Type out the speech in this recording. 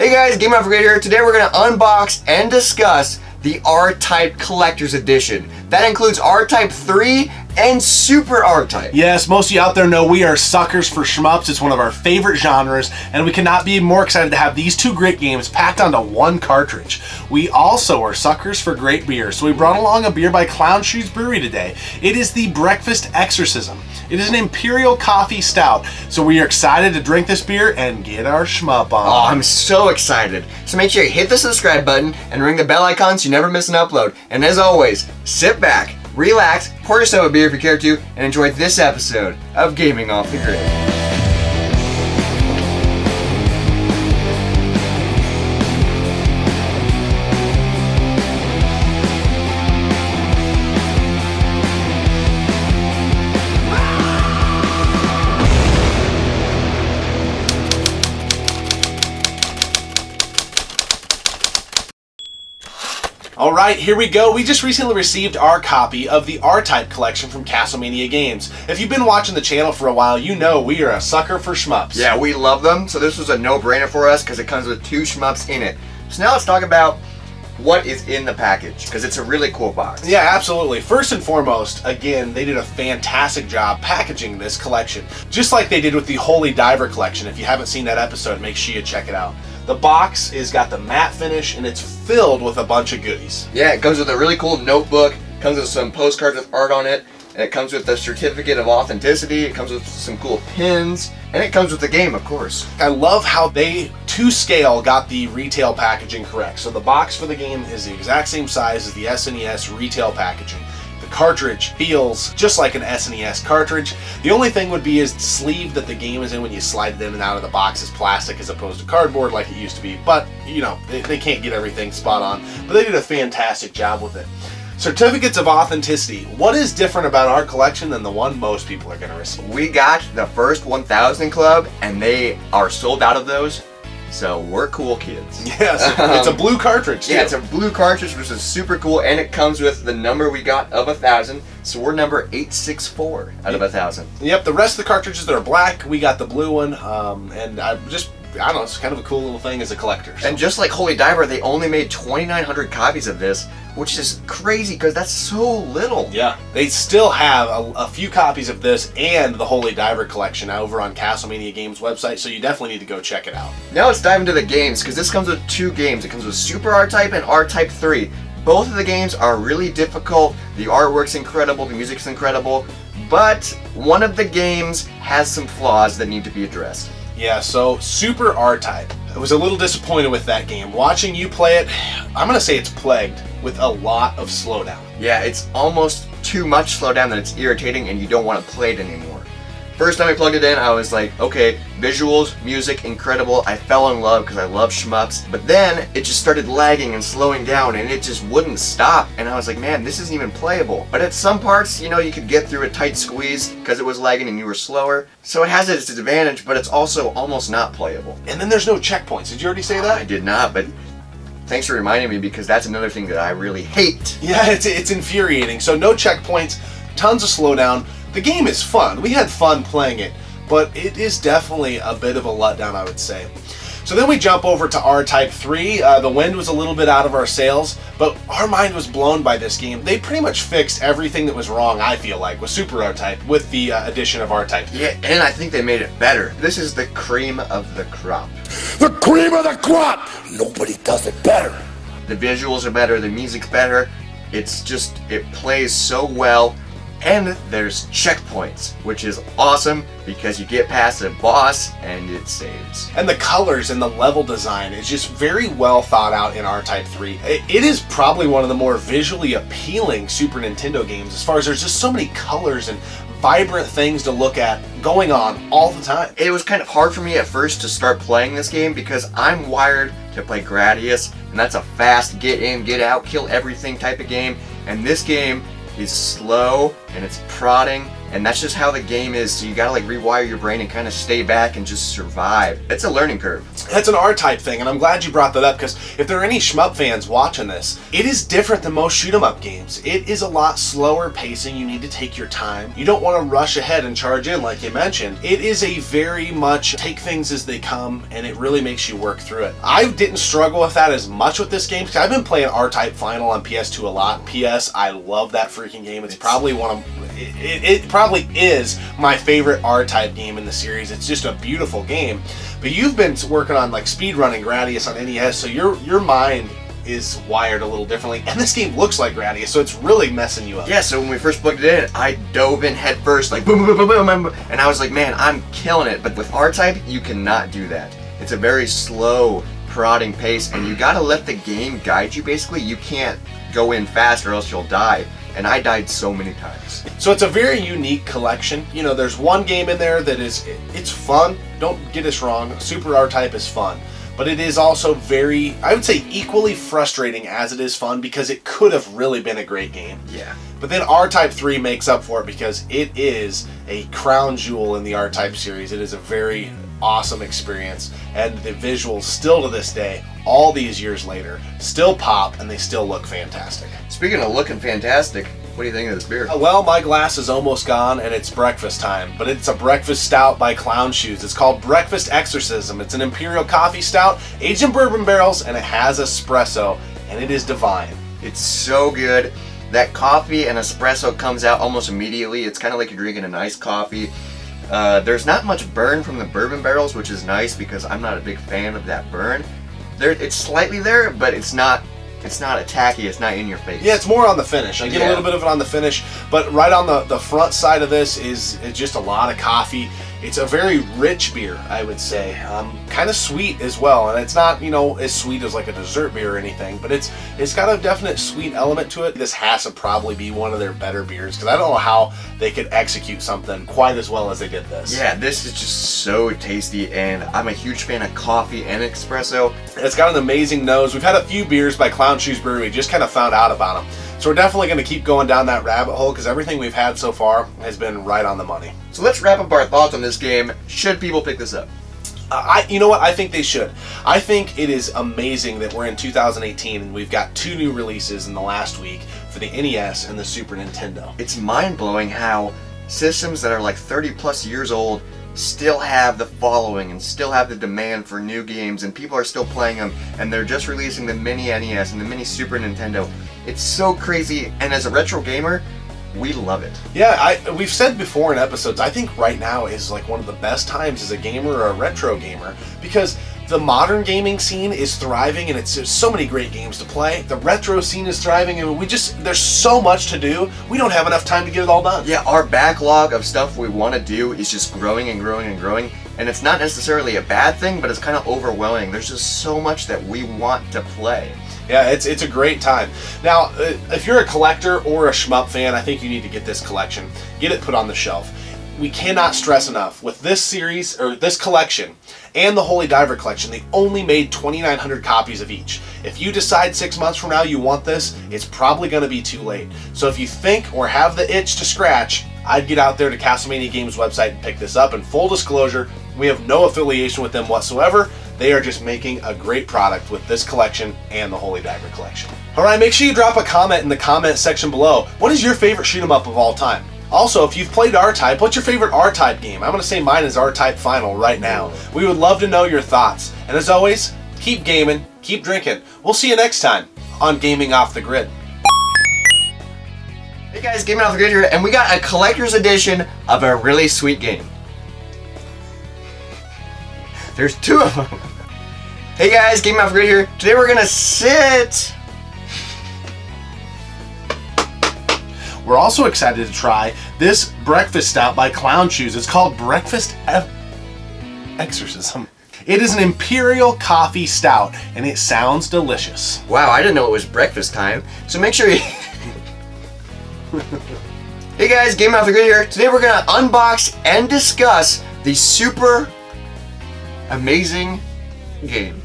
Hey guys, Game Over here. Today we're going to unbox and discuss the R-Type Collector's Edition. That includes R-Type 3 and Super R-Type. Yes, most of you out there know we are suckers for shmups. It's one of our favorite genres, and we cannot be more excited to have these two great games packed onto one cartridge. We also are suckers for great beer, so we brought along a beer by Clown Shoes Brewery today. It is the Breakfast Exorcism. It is an Imperial Coffee Stout, so we are excited to drink this beer and get our shmup on. Oh, I'm so excited. So make sure you hit the subscribe button and ring the bell icon so you never miss an upload. And as always, sit back, relax, pour yourself a beer if you care to, and enjoy this episode of Gaming Off the Grid. Alright, here we go. We just recently received our copy of the R-Type collection from Castlemania Games. If you've been watching the channel for a while, you know we are a sucker for shmups. Yeah, we love them, so this was a no-brainer for us because it comes with 2 shmups in it. So now let's talk about what is in the package, because it's a really cool box. Yeah, absolutely. First and foremost, again, they did a fantastic job packaging this collection, just like they did with the Holy Diver collection. If you haven't seen that episode, make sure you check it out. The box is got the matte finish and it's filled with a bunch of goodies. Yeah, it comes with a really cool notebook, comes with some postcards with art on it, and it comes with a certificate of authenticity, it comes with some cool pins, and it comes with the game, of course. I love how they, to scale, got the retail packaging correct. So the box for the game is the exact same size as the SNES retail packaging. The cartridge feels just like an SNES cartridge. The only thing would be is the sleeve that the game is in when you slide it in and out of the box is plastic as opposed to cardboard like it used to be. But, you know, they can't get everything spot on. But they did a fantastic job with it. Certificates of authenticity. What is different about our collection than the one most people are going to receive? We got the first 1,000 club, and they are sold out of those. So we're cool kids. Yes, it's a blue cartridge too. Yeah, it's a blue cartridge, which is super cool, and it comes with the number we got of 1,000. So we're number 864 out of 1,000. Yep, the rest of the cartridges that are black, we got the blue one, and I don't know, it's kind of a cool little thing as a collector. So. And just like Holy Diver, they only made 2,900 copies of this, which is crazy because that's so little. Yeah, they still have a few copies of this and the Holy Diver collection over on Castlemania Games website, so you definitely need to go check it out. Now let's dive into the games, because this comes with 2 games. It comes with Super R-Type and R-Type 3. Both of the games are really difficult, the artwork's incredible, the music's incredible, but one of the games has some flaws that need to be addressed. Yeah, so Super R-Type. I was a little disappointed with that game. Watching you play it, I'm going to say it's plagued with a lot of slowdown. Yeah, it's almost too much slowdown that it's irritating and you don't want to play it anymore. First time I plugged it in, I was like, okay, visuals, music, incredible. I fell in love because I love shmups. But then it just started lagging and slowing down and it just wouldn't stop. And I was like, man, this isn't even playable. But at some parts, you know, you could get through a tight squeeze because it was lagging and you were slower. So it has its advantage, but it's also almost not playable. And then there's no checkpoints. Did you already say that? I did not, but thanks for reminding me, because that's another thing that I really hate. Yeah, it's infuriating. So no checkpoints, tons of slowdown. The game is fun. We had fun playing it, but it is definitely a bit of a letdown, I would say. So then we jump over to R-Type 3. The wind was a little bit out of our sails, but our mind was blown by this game. They pretty much fixed everything that was wrong, I feel like, with Super R-Type, with the addition of R-Type 3. Yeah, and I think they made it better. This is the cream of the crop. The cream of the crop! Nobody does it better. The visuals are better, the music's better. It's just, it plays so well. And there's checkpoints, which is awesome because you get past a boss and it saves. And the colors and the level design is just very well thought out in R-Type 3. It is probably one of the more visually appealing Super Nintendo games, as far as there's just so many colors and vibrant things to look at going on all the time. It was kind of hard for me at first to start playing this game because I'm wired to play Gradius, and that's a fast get in, get out, kill everything type of game. And this game is slow and it's prodding And that's just how the game is, so you gotta like rewire your brain and kind of stay back and just survive. It's a learning curve. That's an R-Type thing, and I'm glad you brought that up, because if there are any shmup fans watching this, it is different than most shoot-'em-up games. It is a lot slower pacing. You need to take your time. You don't want to rush ahead and charge in like you mentioned. It is a very much take things as they come, and it really makes you work through it. I didn't struggle with that as much with this game, because I've been playing R-Type Final on PS2 a lot. PS, I love that freaking game. It's probably one of... It probably is my favorite R-Type game in the series. It's just a beautiful game. But you've been working on like speedrunning Gradius on NES, so your mind is wired a little differently. And this game looks like Gradius, so it's really messing you up. Yeah, so when we first plugged it in, I dove in head first, like boom, boom, boom, boom, boom, boom, and I was like, man, I'm killing it. But with R-Type, you cannot do that. It's a very slow, prodding pace, and you gotta let the game guide you, basically. You can't go in fast or else you'll die. And I died so many times. So it's a very unique collection. You know, there's one game in there that it's fun. Don't get us wrong, Super R-Type is fun. But it is also very, I would say, equally frustrating as it is fun, because it could have really been a great game. Yeah. But then R-Type 3 makes up for it, because it is a crown jewel in the R-Type series. It is a very awesome experience, and the visuals still to this day, all these years later, still pop, and they still look fantastic. Speaking of looking fantastic, what do you think of this beer? Well, my glass is almost gone, and it's breakfast time, but it's a breakfast stout by Clown Shoes. It's called Breakfast Exorcism. It's an imperial coffee stout, aged in bourbon barrels, and it has espresso, and it is divine. It's so good. That coffee and espresso comes out almost immediately. It's kind of like you're drinking an iced coffee. There's not much burn from the bourbon barrels, which is nice because I'm not a big fan of that burn. It's slightly there, but it's not attacky, it's not in your face. Yeah, it's more on the finish. I get a little bit of it on the finish, but right on the front side of this is just a lot of coffee. It's a very rich beer, I would say. Kind of sweet as well, and it's not, you know, as sweet as like a dessert beer or anything, but it's got a definite sweet element to it. This has to probably be one of their better beers, because I don't know how they could execute something quite as well as they did this. Yeah, this is just so tasty, and I'm a huge fan of coffee and espresso. It's got an amazing nose. We've had a few beers by Clown Shoes Brewery, just kind of found out about them. So we're definitely going to keep going down that rabbit hole, because everything we've had so far has been right on the money. So let's wrap up our thoughts on this game. Should people pick this up? You know what? I think they should. I think it is amazing that we're in 2018 and we've got 2 new releases in the last week for the NES and the Super Nintendo. It's mind-blowing how systems that are like 30 plus years old still have the following and still have the demand for new games, and people are still playing them, and they're just releasing the mini NES and the mini Super Nintendo. It's so crazy, and as a retro gamer, we love it. Yeah, we've said before in episodes, I think right now is like one of the best times as a gamer or a retro gamer, because the modern gaming scene is thriving, and there's so many great games to play. The retro scene is thriving, and there's so much to do. We don't have enough time to get it all done. Yeah, our backlog of stuff we want to do is just growing and growing and growing, and it's not necessarily a bad thing, but it's kind of overwhelming. There's just so much that we want to play. Yeah, it's a great time. Now, if you're a collector or a shmup fan, I think you need to get this collection. Get it put on the shelf. We cannot stress enough, with this series, or this collection, and the Holy Diver collection, they only made 2,900 copies of each. If you decide 6 months from now you want this, it's probably going to be too late. So if you think or have the itch to scratch, I'd get out there to Castlemania Games website and pick this up. And full disclosure, we have no affiliation with them whatsoever. They are just making a great product with this collection and the Holy Diver collection. Alright, make sure you drop a comment in the comment section below. What is your favorite shoot 'em up of all time? Also, if you've played R-Type, what's your favorite R-Type game? I'm going to say mine is R-Type Final right now. We would love to know your thoughts. And as always, keep gaming, keep drinking. We'll see you next time on Gaming Off the Grid. Hey guys, Gaming Off the Grid here, and we got a collector's edition of a really sweet game. There's 2 of them. Hey guys, Gaming Off the Grid here. Today we're gonna sit. We're also excited to try this breakfast stout by Clown Shoes. It's called Breakfast Exorcism. It is an imperial coffee stout, and it sounds delicious. Wow, I didn't know it was breakfast time. So make sure you... Hey guys, Gaming Off the Grid here. Today we're gonna unbox and discuss the super amazing game.